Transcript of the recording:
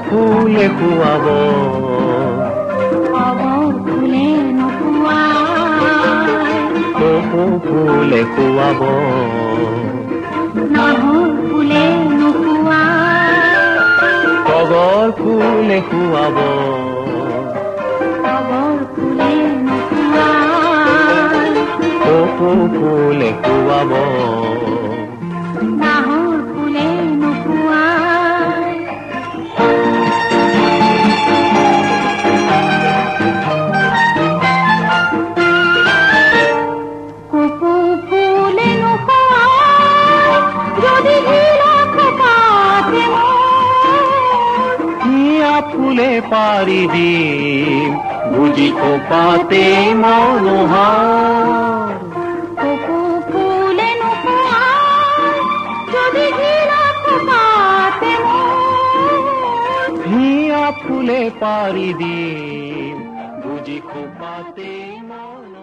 ফুলে খুৱাব, তগৰ ফুলে নোখোৱাই, কপৌ ফুলে খুৱাব, নাহৰ ফুলে নোখোৱাই, তগৰ ফুলে খুৱাব, তগৰ ফুলে নোখোৱাই, কপৌ ফুলে খুৱাব, নাহৰ ফুলে নোখোৱাই। কপৌ ফুলে নোখোৱাই, যদি হীৰা খোপাতে মোৰ, হিয়া ফুলে পাৰি দিম, বুজি খোপাতে মনোহাৰ। কপৌ ফুলে নোখোৱাই, যদি হীৰা খোপাতে মোৰ, হিয়া ফুলে পাৰি দিম, বুজি খোপাতে মনোহাৰ।